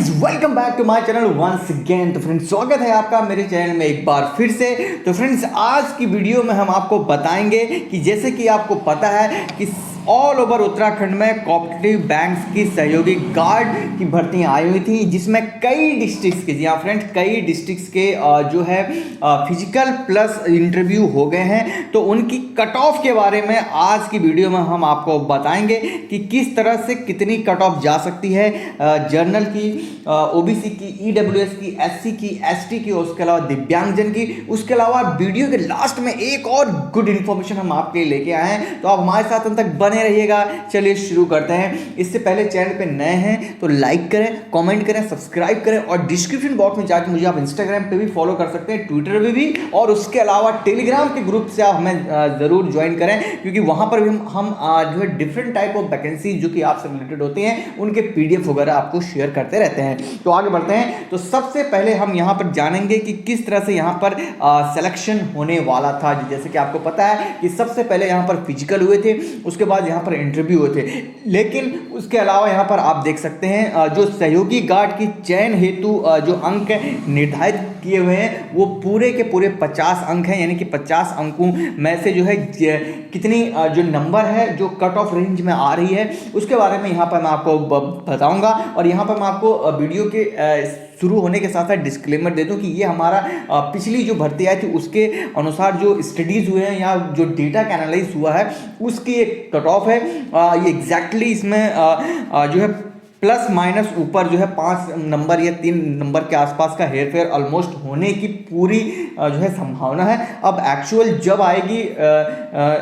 Friends welcome back to my channel once again. तो friends स्वागत है आपका मेरे चैनल में एक बार फिर से। तो फ्रेंड्स आज की वीडियो में हम आपको बताएंगे कि जैसे कि आपको पता है कि ऑल ओवर उत्तराखंड में कोऑपरेटिव बैंक्स की सहयोगी गार्ड की भर्तियां आई हुई थी, जिसमें कई डिस्ट्रिक्ट्स के, जी हाँ फ्रेंड्स, कई डिस्ट्रिक्ट्स के जो है फिजिकल प्लस इंटरव्यू हो गए हैं। तो उनकी कट ऑफ के बारे में आज की वीडियो में हम आपको बताएंगे कि किस तरह से कितनी कट ऑफ जा सकती है जर्नल की, ओबीसी की, ईडब्ल्यूएस की, एससी की, एसटी की, उसके अलावा दिव्यांगजन की। उसके अलावा वीडियो के लास्ट में एक और गुड इन्फॉर्मेशन हम आपके लिए लेके आए हैं, तो आप हमारे साथ अंत तक बने रहिएगा। चलिए शुरू करते हैं। इससे पहले चैनल पे नए हैं तो लाइक करें, कमेंट करें, सब्सक्राइब करें और डिस्क्रिप्शन बॉक्स में जाकर मुझे आप इंस्टाग्राम पे भी फॉलो कर सकते हैं, ट्विटर पे भी, और उसके अलावा टेलीग्राम के ग्रुप से आप हमें जरूर ज्वाइन करें, क्योंकि वहां पर भी हम जो है डिफरेंट टाइप ऑफ वैकेंसी जो कि आपसे रिलेटेड होती हैं उनके पीडीएफ वगैरह आपको शेयर करते रहते हैं। तो आगे बढ़ते हैं। तो सबसे पहले हम यहाँ पर जानेंगे कि किस तरह से यहाँ पर सिलेक्शन होने वाला था। जैसे कि आपको पता है कि सबसे पहले यहाँ पर फिजिकल हुए थे, उसके बाद यहाँ पर इंटरव्यू हुए थे, लेकिन उसके अलावा यहाँ पर आप देख सकते हैं जो सहयोगी गार्ड की चयन हेतु जो अंक निर्धारित किए हुए हैं वो पूरे के पूरे 50 अंक हैं, यानी कि 50 अंकों में से जो है कितनी जो नंबर है जो कट ऑफ रेंज में आ रही है उसके बारे में यहाँ पर मैं आपको बताऊंगा। और यहाँ पर मैं आपको वीडियो के शुरू होने के साथ साथ डिस्क्लेमर दे दूं कि ये हमारा पिछली जो भर्ती आई थी उसके अनुसार जो स्टडीज़ हुए हैं या जो डेटा का एनालाइज हुआ है उसकी एक कट ऑफ है। ये एग्जैक्टली इसमें जो है प्लस माइनस ऊपर जो है 5 नंबर या 3 नंबर के आसपास का हेर फेर ऑलमोस्ट होने की पूरी जो है संभावना है। अब एक्चुअल जब आएगी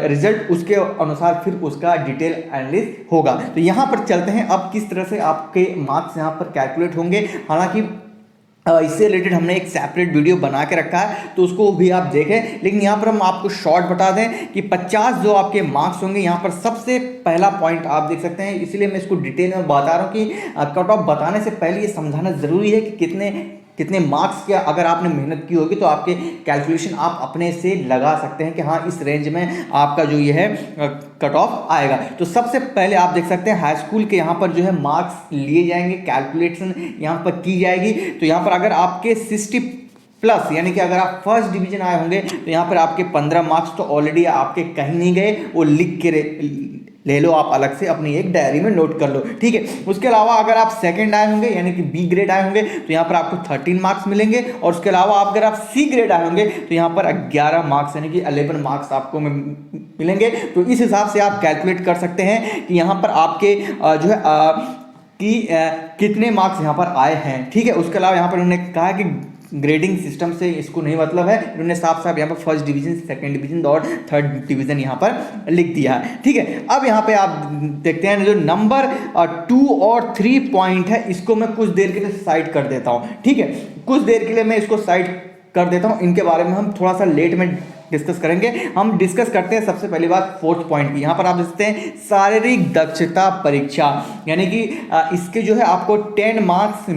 रिजल्ट उसके अनुसार फिर उसका डिटेल एनालिसिस होगा। तो यहाँ पर चलते हैं अब किस तरह से आपके मार्क्स यहाँ पर कैलकुलेट होंगे। हालांकि इससे रिलेटेड हमने एक सेपरेट वीडियो बना के रखा है तो उसको भी आप देखें, लेकिन यहाँ पर हम आपको शॉर्ट बता दें कि 50 जो आपके मार्क्स होंगे, यहाँ पर सबसे पहला पॉइंट आप देख सकते हैं, इसलिए मैं इसको डिटेल में बता रहा हूँ कि कट ऑफ बताने से पहले ये समझाना ज़रूरी है कि कितने मार्क्स के अगर आपने मेहनत की होगी तो आपके कैलकुलेशन आप अपने से लगा सकते हैं कि हाँ इस रेंज में आपका जो ये है कट ऑफ आएगा। तो सबसे पहले आप देख सकते हैं हाई स्कूल के यहाँ पर जो है मार्क्स लिए जाएंगे, कैलकुलेशन यहाँ पर की जाएगी। तो यहाँ पर अगर आपके 60 प्लस यानी कि अगर आप फर्स्ट डिवीजन आए होंगे तो यहाँ पर आपके 15 मार्क्स तो ऑलरेडी आपके कहीं नहीं गए, वो लिख के ले लो, आप अलग से अपनी एक डायरी में नोट कर लो, ठीक है। उसके अलावा अगर आप सेकंड आए होंगे यानी कि बी ग्रेड आए होंगे तो यहाँ पर आपको 13 मार्क्स मिलेंगे, और उसके अलावा अगर आप सी ग्रेड आए होंगे तो यहाँ पर 11 मार्क्स यानी कि 11 मार्क्स आपको मिलेंगे। तो इस हिसाब से आप कैलकुलेट कर सकते हैं कि यहाँ पर आपके जो है कितने मार्क्स यहाँ पर आए हैं, ठीक है। उसके अलावा यहाँ पर उन्होंने कहा कि ग्रेडिंग सिस्टम से इसको नहीं मतलब है, उन्होंने साफ साफ यहाँ पर फर्स्ट डिवीजन, सेकंड डिवीजन और थर्ड डिवीजन यहाँ पर लिख दिया है, ठीक है। अब यहाँ पे आप देखते हैं जो नंबर 2 और 3 पॉइंट है इसको मैं कुछ देर के लिए साइड कर देता हूँ, ठीक है। कुछ देर के लिए मैं इसको साइड कर देता हूँ, इनके बारे में हम थोड़ा सा लेट में डिस्कस करेंगे। हम डिस्कस करते हैं सबसे पहली बात 4th पॉइंट की। यहाँ पर आप देखते हैं शारीरिक दक्षता परीक्षा, यानी कि इसके जो है आपको 10 मार्क्स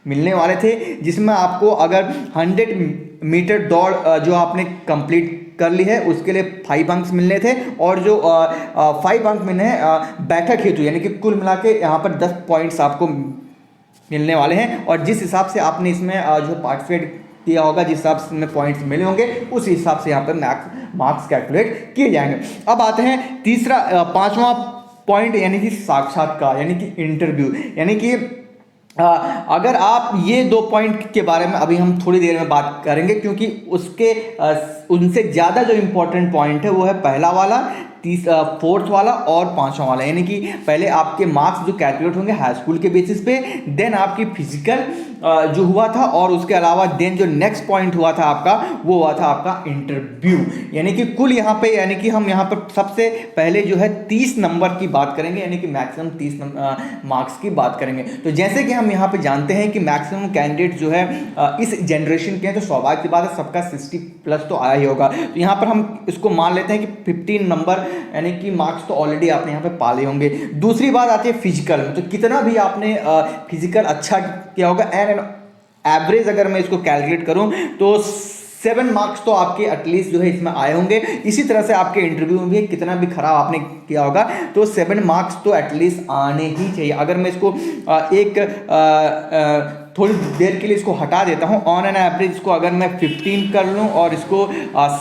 मिलने वाले थे, जिसमें आपको अगर 100 मीटर दौड़ जो आपने कंप्लीट कर ली है उसके लिए 5 अंक मिलने थे, और जो 5 अंक मिलने हैं बैठक हेतु, यानी कि कुल मिला के यहाँ पर 10 पॉइंट्स आपको मिलने वाले हैं। और जिस हिसाब से आपने इसमें जो पार्टिसिपेट किया होगा, जिस हिसाब से में पॉइंट्स मिले होंगे उस हिसाब से यहाँ पर मार्क्स कैलकुलेट किए जाएंगे। अब आते हैं तीसरा 5वां पॉइंट, यानी कि साक्षात्कार यानी कि इंटरव्यू, यानी कि अगर आप ये 2 पॉइंट के बारे में अभी हम थोड़ी देर में बात करेंगे, क्योंकि उसके उनसे ज़्यादा जो इम्पोर्टेंट पॉइंट है वो है पहला वाला, 4th वाला और 5वां वाला। यानी कि पहले आपके मार्क्स जो कैलकुलेट होंगे हाई स्कूल के बेसिस पे, देन आपकी फिजिकल जो हुआ था, और उसके अलावा देन जो नेक्स्ट पॉइंट हुआ था आपका वो हुआ था आपका इंटरव्यू। यानी कि कुल यहाँ पे, यानी कि हम यहाँ पर सबसे पहले जो है 30 नंबर की बात करेंगे, यानी कि मैक्सिमम 30 मार्क्स की बात करेंगे। तो जैसे कि हम यहाँ पे जानते हैं कि मैक्सिमम कैंडिडेट जो है इस जनरेशन के हैं, तो स्वाभाविक की बात है सबका 60 प्लस तो आया ही होगा। तो यहाँ पर हम इसको मान लेते हैं कि 15 नंबर यानी कि मार्क्स तो ऑलरेडी आपने यहाँ पे पाले होंगे। दूसरी बात आती है फिजिकल में, तो कितना भी आपने फिजिकल अच्छा किया होगा, एंड एवरेज अगर मैं इसको कैलकुलेट करूं तो 7 मार्क्स तो आपके एटलीस्ट जो है इसमें आए होंगे। इसी तरह से आपके इंटरव्यू में भी कितना भी खराब आपने किया होगा तो 7 मार्क्स तो एटलीस्ट आने ही चाहिए। अगर मैं इसको थोड़ी देर के लिए इसको हटा देता हूँ, ऑन एन एवरेज इसको अगर मैं 15 कर लूँ और इसको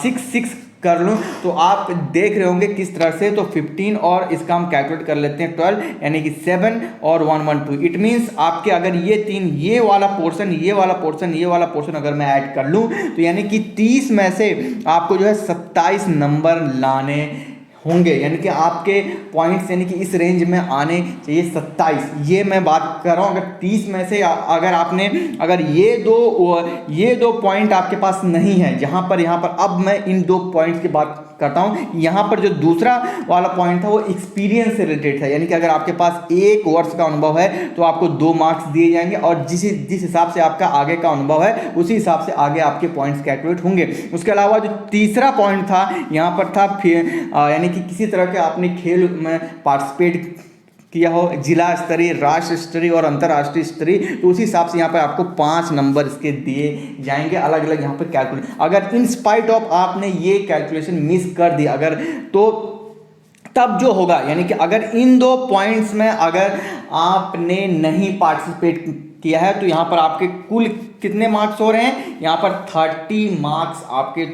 6 कर लूँ तो आप देख रहे होंगे किस तरह से। तो 15 और इसका हम कैलकुलेट कर लेते हैं 12, यानी कि 7 और 112। इट मीन्स आपके अगर ये तीन, ये वाला पोर्शन, ये वाला पोर्शन, ये वाला पोर्शन अगर मैं ऐड कर लूँ तो यानी कि 30 में से आपको जो है 27 नंबर लाने होंगे, यानी कि आपके पॉइंट्स यानी कि इस रेंज में आने चाहिए 27। ये मैं बात कर रहा हूँ। अगर 30 में से अगर आपने अगर ये दो पॉइंट आपके पास नहीं है, यहाँ पर अब मैं इन 2 पॉइंट्स की बात करता हूँ। यहाँ पर जो दूसरा वाला पॉइंट था वो एक्सपीरियंस से रिलेटेड था, यानी कि अगर आपके पास 1 वर्ष का अनुभव है तो आपको 2 मार्क्स दिए जाएंगे और जिस हिसाब से आपका आगे का अनुभव है उसी हिसाब से आगे आपके पॉइंट्स कैलकुलेट होंगे। उसके अलावा जो तीसरा पॉइंट था यहाँ पर था यानी कि किसी तरह के आपने खेल में पार्टिसिपेट किया हो, जिला स्तरीय, राष्ट्र स्तरीय और अंतर्राष्ट्रीय स्तरीय, तो उसी हिसाब से यहाँ पर आपको 5 नंबर इसके दिए जाएंगे अलग अलग यहाँ पर कैलकुलेट। अगर इन स्पाइट ऑफ आपने ये कैलकुलेशन मिस कर दी अगर, तो तब जो होगा यानी कि अगर इन 2 पॉइंट्स में अगर आपने नहीं पार्टिसिपेट किया है तो यहाँ पर आपके कुल कितने मार्क्स हो रहे हैं, यहाँ पर 30 मार्क्स आपके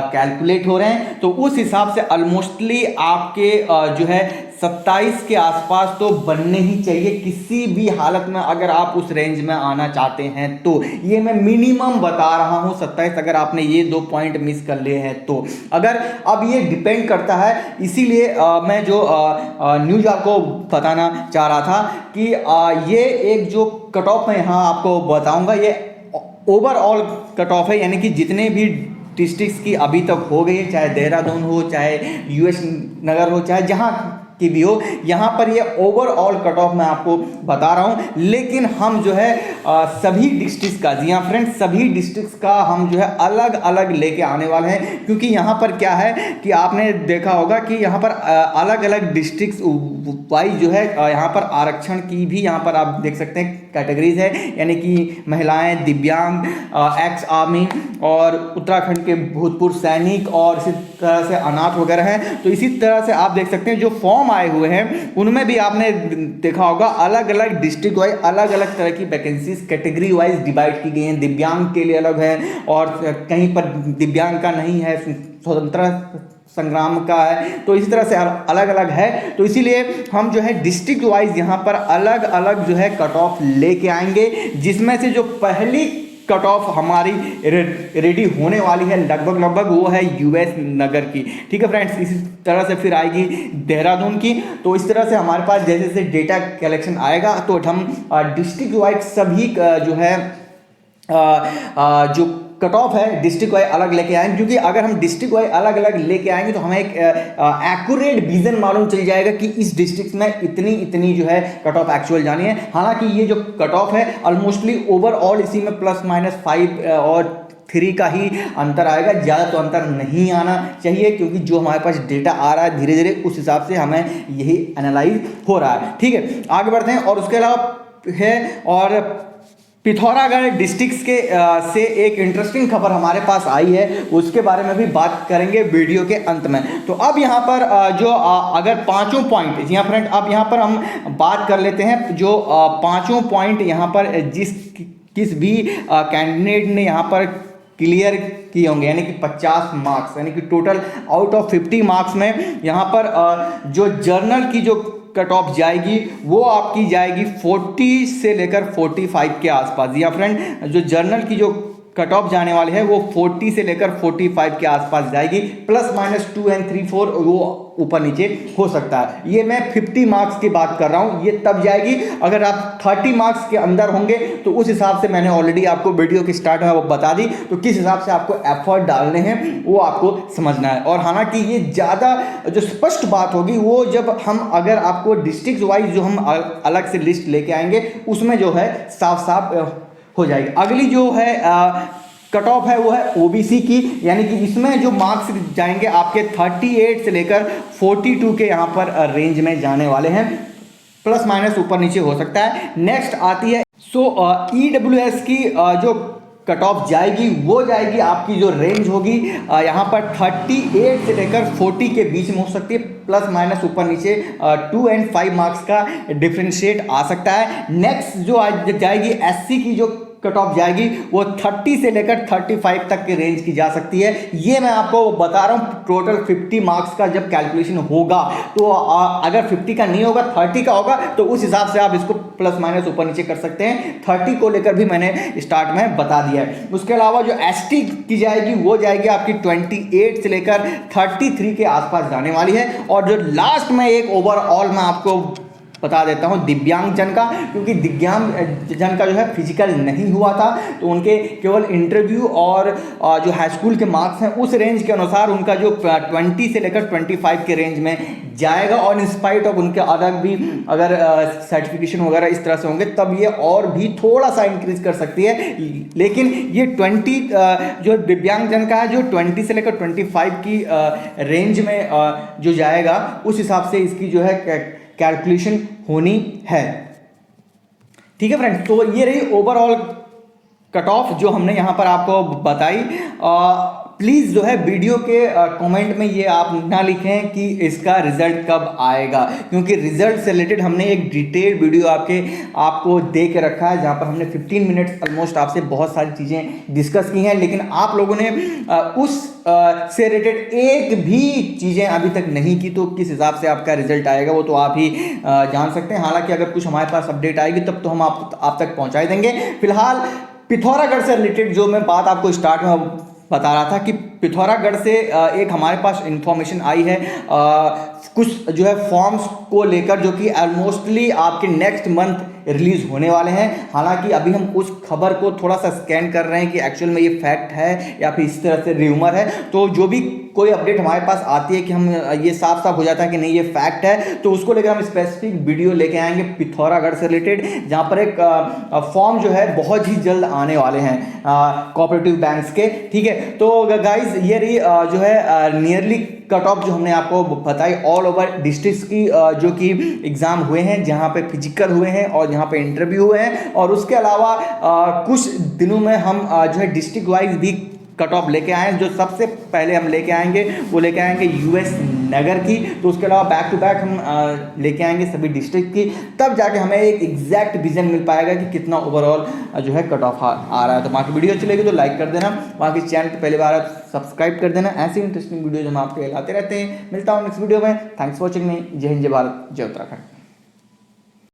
कैलकुलेट हो रहे हैं। तो उस हिसाब से ऑलमोस्टली आपके जो है 27 के आसपास तो बनने ही चाहिए किसी भी हालत में, अगर आप उस रेंज में आना चाहते हैं तो। ये मैं मिनिमम बता रहा हूँ 27, अगर आपने ये 2 पॉइंट मिस कर लिए हैं तो। अगर अब ये डिपेंड करता है, इसीलिए मैं जो न्यूज़ आपको बताना चाह रहा था कि ये एक जो कट ऑफ मैं यहाँ आपको बताऊंगा ये ओवरऑल कट ऑफ है, यानी कि जितने भी डिस्ट्रिक्ट्स की अभी तक हो गई है, चाहे देहरादून हो, चाहे यूएस नगर हो, चाहे जहाँ की भी हो, यहाँ पर ये ओवरऑल कट ऑफ मैं आपको बता रहा हूँ। लेकिन हम जो है सभी डिस्ट्रिक्ट्स का, जी हाँ फ्रेंड्स, सभी डिस्ट्रिक्ट्स का हम जो है अलग अलग लेके आने वाले हैं, क्योंकि यहाँ पर क्या है कि आपने देखा होगा कि यहाँ पर अलग अलग डिस्ट्रिक्ट्स वाइज जो है यहाँ पर आरक्षण की भी यहाँ पर आप देख सकते हैं कैटेगरीज है, यानी कि महिलाएं, दिव्यांग, एक्स आर्मी और उत्तराखंड के भूतपूर्व सैनिक और इसी तरह से अनाथ वगैरह हैं। तो इसी तरह से आप देख सकते हैं जो फॉर्म आए हुए हैं उनमें भी आपने देखा होगा अलग अलग डिस्ट्रिक्ट वाइज अलग अलग तरह की वैकेंसीज कैटेगरी वाइज डिवाइड की गई हैं। दिव्यांग के लिए अलग है और कहीं पर दिव्यांग का नहीं है, स्वतंत्रता संग्राम का है, तो इसी तरह से अलग अलग है। तो इसीलिए हम जो है डिस्ट्रिक्ट वाइज यहाँ पर अलग अलग जो है कट ऑफ लेके आएंगे, जिसमें से जो पहली कट ऑफ हमारी रेडी होने वाली है लगभग वो है यूएस नगर की। ठीक है फ्रेंड्स, इसी तरह से फिर आएगी देहरादून की। तो इस तरह से हमारे पास जैसे जैसे डेटा कलेक्शन आएगा तो हम डिस्ट्रिक्ट वाइज सभी जो है जो कट ऑफ है डिस्ट्रिक्ट वाइज अलग लेके आएंगे, क्योंकि अगर हम डिस्ट्रिक्ट वाइज अलग अलग लेके आएंगे तो हमें एक एक्यूरेट विजन मालूम चल जाएगा कि इस डिस्ट्रिक्ट में इतनी जो है कट ऑफ एक्चुअल जानी है। हालांकि ये जो कट ऑफ है ऑलमोस्टली ओवरऑल इसी में ±5 और 3 का ही अंतर आएगा, ज़्यादा तो अंतर नहीं आना चाहिए, क्योंकि जो हमारे पास डेटा आ रहा है धीरे धीरे उस हिसाब से हमें यही एनालाइज हो रहा है। ठीक है, आगे बढ़ते हैं। और उसके अलावा है और पिथौरागढ़ डिस्ट्रिक्ट के से एक इंटरेस्टिंग खबर हमारे पास आई है, उसके बारे में भी बात करेंगे वीडियो के अंत में। तो अब यहाँ पर जो अगर 5 पॉइंट, जी हाँ फ्रेंड, अब यहाँ पर हम बात कर लेते हैं जो 5 पॉइंट यहाँ पर किस भी कैंडिडेट ने यहाँ पर क्लियर किए होंगे, यानी कि 50 मार्क्स, यानी कि टोटल आउट ऑफ 50 मार्क्स में यहाँ पर जो जर्नल की जो कट ऑफ जाएगी वो आपकी जाएगी 40 से लेकर 45 के आसपास। जी हाँ फ्रेंड, जो जर्नल की जो कट ऑफ जाने वाली है वो 40 से लेकर 45 के आसपास जाएगी, ±2 और 3, 4 वो ऊपर नीचे हो सकता है। ये मैं 50 मार्क्स की बात कर रहा हूँ, ये तब जाएगी अगर आप 30 मार्क्स के अंदर होंगे। तो उस हिसाब से मैंने ऑलरेडी आपको वीडियो के स्टार्ट में वो बता दी, तो किस हिसाब से आपको एफर्ट डालने हैं वो आपको समझना है। और हालांकि ये ज़्यादा जो स्पष्ट बात होगी वो जब हम अगर आपको डिस्ट्रिक्ट वाइज जो हम अलग से लिस्ट लेके आएंगे उसमें जो है साफ साफ हो जाएगी। अगली जो है कट ऑफ है वो है ओबीसी की, यानी कि इसमें जो मार्क्स जाएंगे आपके 38 से लेकर 42 के यहाँ पर रेंज में जाने वाले हैं, ± ऊपर नीचे हो सकता है। नेक्स्ट आती है ईडब्ल्यूएस की जो कट ऑफ जाएगी वो जाएगी आपकी जो रेंज होगी यहाँ पर 38 से लेकर 40 के बीच में हो सकती है, प्लस माइनस ऊपर नीचे 2 और 5 मार्क्स का डिफरेंशिएट आ सकता है। नेक्स्ट जो जाएगी एससी की जो कट ऑफ जाएगी वो 30 से लेकर 35 तक की रेंज की जा सकती है। ये मैं आपको बता रहा हूँ टोटल 50 मार्क्स का जब कैलकुलेशन होगा, तो अगर 50 का नहीं होगा 30 का होगा तो उस हिसाब से आप इसको प्लस माइनस ऊपर नीचे कर सकते हैं। 30 को लेकर भी मैंने स्टार्ट में बता दिया है। उसके अलावा जो एसटी की जाएगी वो जाएगी आपकी 28 से लेकर 33 के आसपास जाने वाली है। और जो लास्ट में एक ओवरऑल मैं आपको बता देता हूं दिव्यांग जन का, क्योंकि दिव्यांग जन का जो है फिजिकल नहीं हुआ था, तो उनके केवल इंटरव्यू और जो हाई स्कूल के मार्क्स हैं उस रेंज के अनुसार उनका जो 20 से लेकर 25 के रेंज में जाएगा। और इंस्पाइट ऑफ उनके अलग भी अगर सर्टिफिकेशन वगैरह इस तरह से होंगे तब ये और भी थोड़ा सा इंक्रीज कर सकती है। लेकिन ये 20 जो दिव्यांग जन का है जो 20 से लेकर 25 की रेंज में जो जाएगा उस हिसाब से इसकी जो है कैलकुलेशन होनी है। ठीक है फ्रेंड्स, तो ये रही ओवरऑल कट ऑफ जो हमने यहां पर आपको बताई। प्लीज़ जो है वीडियो के कमेंट में ये आप ना लिखें कि इसका रिजल्ट कब आएगा, क्योंकि रिजल्ट से रिलेटेड हमने एक डिटेल वीडियो आपको दे के रखा है जहाँ पर हमने 15 मिनट्स ऑलमोस्ट आपसे बहुत सारी चीज़ें डिस्कस की हैं, लेकिन आप लोगों ने उस से रिलेटेड एक भी चीज़ें अभी तक नहीं की, तो किस हिसाब से आपका रिजल्ट आएगा वो तो आप ही जान सकते हैं। हालांकि अगर कुछ हमारे पास अपडेट आएगी तब तो हम आप तक पहुँचा देंगे। फिलहाल पिथौरागढ़ से रिलेटेड जो मैं बात आपको स्टार्ट में बता रहा था कि पिथौरागढ़ से एक हमारे पास इंफॉर्मेशन आई है कुछ जो है फॉर्म्स को लेकर, जो कि ऑलमोस्टली आपके नेक्स्ट मंथ रिलीज होने वाले हैं। हालांकि अभी हम उस खबर को थोड़ा सा स्कैन कर रहे हैं कि एक्चुअल में ये फैक्ट है या फिर इस तरह से र्यूमर है। तो जो भी कोई अपडेट हमारे पास आती है कि हम ये साफ साफ हो जाता है कि नहीं ये फैक्ट है, तो उसको लेकर हम स्पेसिफिक वीडियो लेके आएंगे पिथौरागढ़ से रिलेटेड, जहां पर एक फॉर्म जो है बहुत ही जल्द आने वाले हैं कोऑपरेटिव बैंक्स के। ठीक है, तो गाइज ये रही जो है नियरली कट ऑफ जो हमने आपको बताई ऑल ओवर डिस्ट्रिक्ट्स की जो कि एग्जाम हुए हैं, जहां पे फिजिकल हुए हैं और जहां पे इंटरव्यू हुए हैं। और उसके अलावा कुछ दिनों में हम जो है डिस्ट्रिक्ट वाइज भी कट ऑफ लेके आए हैं। जो सबसे पहले हम लेके आएंगे वो लेके आएंगे यूएस नगर की, तो उसके अलावा बैक टू बैक हम लेके आएंगे सभी डिस्ट्रिक्ट की, तब जाके हमें एक एग्जैक्ट विजन मिल पाएगा कि कितना ओवरऑल जो है कट ऑफ आ रहा है। तो बाकी वीडियो अच्छी लगी तो लाइक कर देना, बाकी चैनल पर पहली बार सब्सक्राइब कर देना। ऐसी इंटरेस्टिंग वीडियोज हम आपके लाते रहते हैं। मिलता हूँ नेक्स्ट वीडियो में। थैंक्स फॉर वॉचिंग मी। जय हिंद, जय भारत, जय उत्तराखंड।